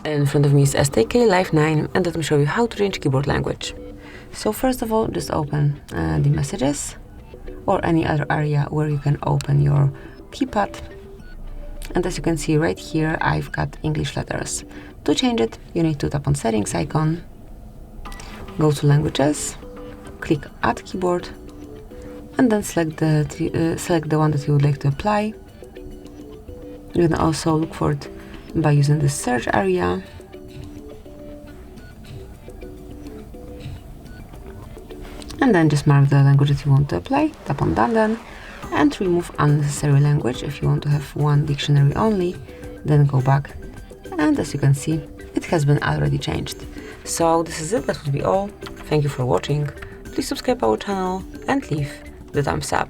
In front of me is STK Life 9, and let me show you how to change keyboard language. So first of all, just open the messages or any other area where you can open your keypad. And as you can see right here, I've got English letters. To change it, you need to tap on settings icon, go to languages, click add keyboard, and then select the one that you would like to apply. You can also look for it by using the search area. And then just mark the language that you want to apply, tap on done, and remove unnecessary language. If you want to have one dictionary only, then go back. And as you can see, it has been already changed. So this is it, that would be all. Thank you for watching. Please subscribe our channel and leave the thumbs up.